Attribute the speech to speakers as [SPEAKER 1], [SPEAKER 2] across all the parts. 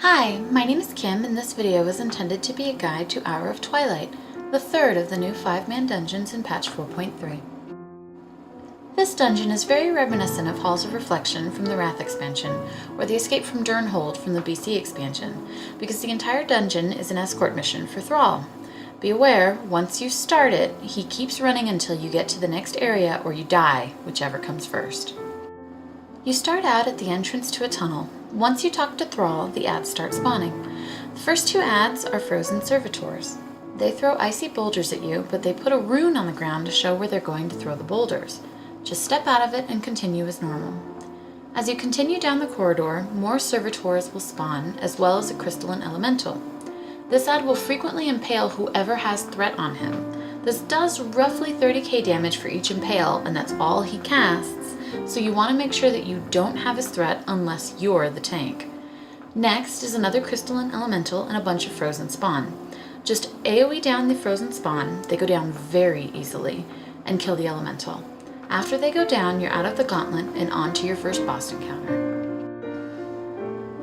[SPEAKER 1] Hi, my name is Kim, and this video is intended to be a guide to Hour of Twilight, the third of the new 5-man dungeons in patch 4.3. This dungeon is very reminiscent of Halls of Reflection from the Wrath expansion, or the Escape from Durnhold from the BC expansion, because the entire dungeon is an escort mission for Thrall. Be aware, once you start it, he keeps running until you get to the next area or you die, whichever comes first. You start out at the entrance to a tunnel. Once you talk to Thrall, the ads start spawning. The first two ads are frozen servitors. They throw icy boulders at you, but they put a rune on the ground to show where they're going to throw the boulders. Just step out of it and continue as normal. As you continue down the corridor, more servitors will spawn, as well as a crystalline elemental. This ad will frequently impale whoever has threat on him. This does roughly 30k damage for each impale, and that's all he casts, so you want to make sure that you don't have his threat unless you're the tank. Next is another crystalline elemental and a bunch of frozen spawn. Just AoE down the frozen spawn, they go down very easily, and kill the elemental. After they go down, you're out of the gauntlet and on to your first boss encounter.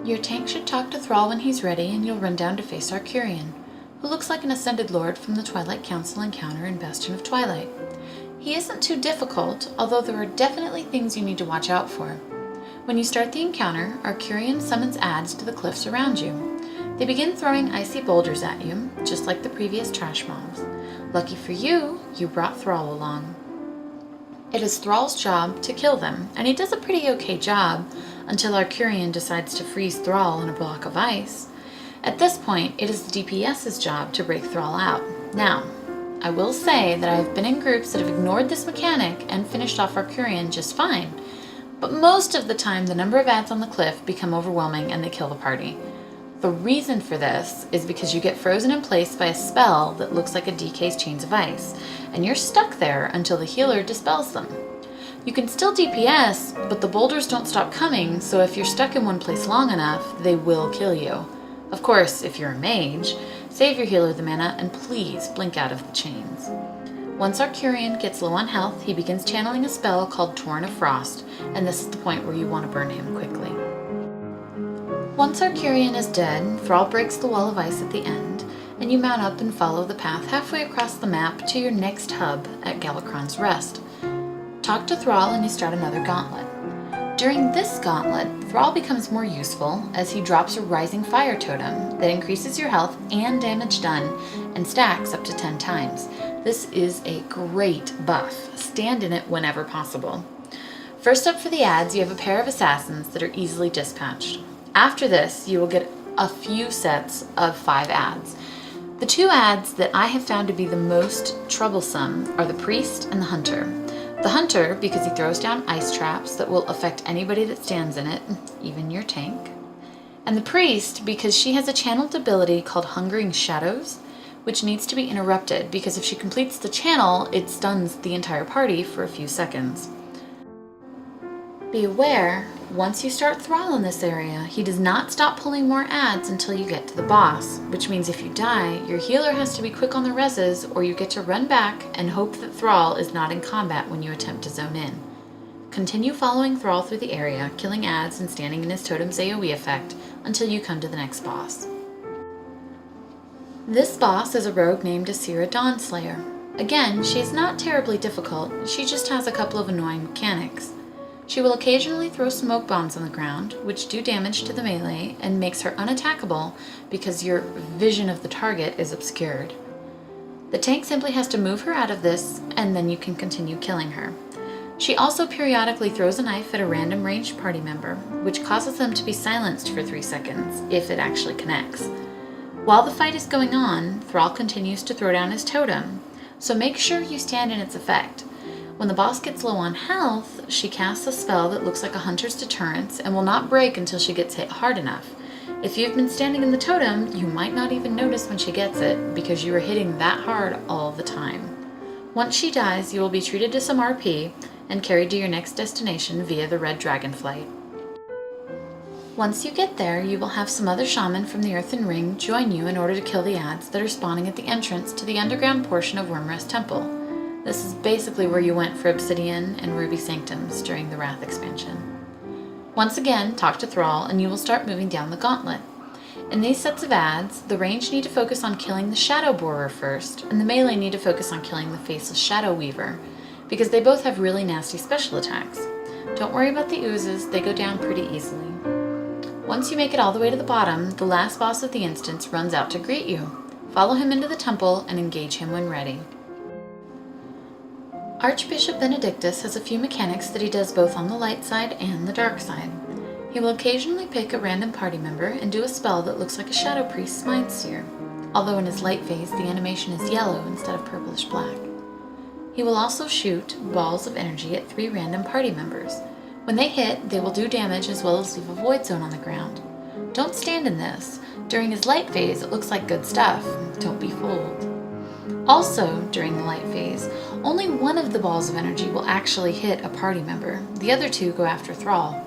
[SPEAKER 1] Your tank should talk to Thrall when he's ready, and you'll run down to face Arcurian, who looks like an Ascended Lord from the Twilight Council encounter in Bastion of Twilight. He isn't too difficult, although there are definitely things you need to watch out for. When you start the encounter, Arcurian summons ads to the cliffs around you. They begin throwing icy boulders at you, just like the previous trash mobs. Lucky for you, you brought Thrall along. It is Thrall's job to kill them, and he does a pretty okay job until Arcurian decides to freeze Thrall in a block of ice. At this point, it is the DPS's job to break Thrall out. Now, I will say that I have been in groups that have ignored this mechanic and finished off Arcurian just fine, but most of the time the number of ads on the cliff become overwhelming and they kill the party. The reason for this is because you get frozen in place by a spell that looks like a DK's Chains of Ice, and you're stuck there until the healer dispels them. You can still DPS, but the boulders don't stop coming, so if you're stuck in one place long enough, they will kill you. Of course, if you're a mage, save your healer the mana and please blink out of the chains. Once Arcurian gets low on health, he begins channeling a spell called Torrent of Frost, and this is the point where you want to burn him quickly. Once Arcurian is dead, Thrall breaks the wall of ice at the end, and you mount up and follow the path halfway across the map to your next hub at Galakron's Rest. Talk to Thrall and you start another gauntlet. During this gauntlet, Thrall becomes more useful as he drops a Rising Fire totem that increases your health and damage done and stacks up to 10 times. This is a great buff. Stand in it whenever possible. First up for the ads, you have a pair of assassins that are easily dispatched. After this, you will get a few sets of 5 ads. The 2 ads that I have found to be the most troublesome are the Priest and the Hunter. The Hunter, because he throws down ice traps that will affect anybody that stands in it, even your tank. And the Priest, because she has a channeled ability called Hungering Shadows, which needs to be interrupted, because if she completes the channel, it stuns the entire party for a few seconds. Be aware, once you start Thrall in this area, he does not stop pulling more ads until you get to the boss, which means if you die, your healer has to be quick on the reses, or you get to run back and hope that Thrall is not in combat when you attempt to zone in. Continue following Thrall through the area, killing ads and standing in his totem's AoE effect until you come to the next boss. This boss is a rogue named Asira Dawnslayer. Again, she is not terribly difficult, she just has a couple of annoying mechanics. She will occasionally throw smoke bombs on the ground, which do damage to the melee and makes her unattackable because your vision of the target is obscured. The tank simply has to move her out of this, and then you can continue killing her. She also periodically throws a knife at a random ranged party member, which causes them to be silenced for 3 seconds, if it actually connects. While the fight is going on, Thrall continues to throw down his totem, so make sure you stand in its effect. When the boss gets low on health, she casts a spell that looks like a hunter's deterrence and will not break until she gets hit hard enough. If you've been standing in the totem, you might not even notice when she gets it because you are hitting that hard all the time. Once she dies, you will be treated to some RP and carried to your next destination via the Red Dragon Flight. Once you get there, you will have some other shaman from the Earthen Ring join you in order to kill the ads that are spawning at the entrance to the underground portion of Wormrest Temple. This is basically where you went for Obsidian and Ruby Sanctums during the Wrath expansion. Once again, talk to Thrall and you will start moving down the gauntlet. In these sets of ads, the range need to focus on killing the Shadow Borer first, and the melee need to focus on killing the Faceless Shadow Weaver, because they both have really nasty special attacks. Don't worry about the oozes, they go down pretty easily. Once you make it all the way to the bottom, the last boss of the instance runs out to greet you. Follow him into the temple and engage him when ready. Archbishop Benedictus has a few mechanics that he does both on the light side and the dark side. He will occasionally pick a random party member and do a spell that looks like a Shadow Priest's Mind Seer, although in his light phase the animation is yellow instead of purplish black. He will also shoot balls of energy at 3 random party members. When they hit, they will do damage as well as leave a void zone on the ground. Don't stand in this. During his light phase, it looks like good stuff. Don't be fooled. Also, during the light phase, only one of the balls of energy will actually hit a party member. The other 2 go after Thrall.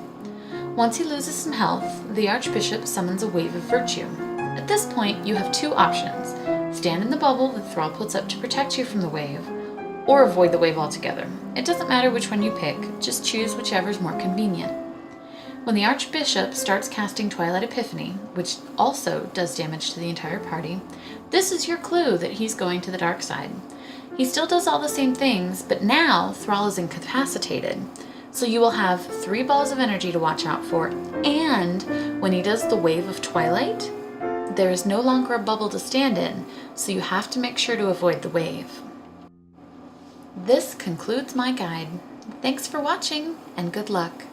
[SPEAKER 1] Once he loses some health, the Archbishop summons a Wave of Virtue. At this point, you have 2 options. Stand in the bubble that Thrall puts up to protect you from the wave, or avoid the wave altogether. It doesn't matter which one you pick, just choose whichever is more convenient. When the Archbishop starts casting Twilight Epiphany, which also does damage to the entire party, this is your clue that he's going to the dark side. He still does all the same things, but now Thrall is incapacitated. So you will have 3 balls of energy to watch out for, and when he does the Wave of Twilight, there is no longer a bubble to stand in, so you have to make sure to avoid the wave. This concludes my guide. Thanks for watching, and good luck.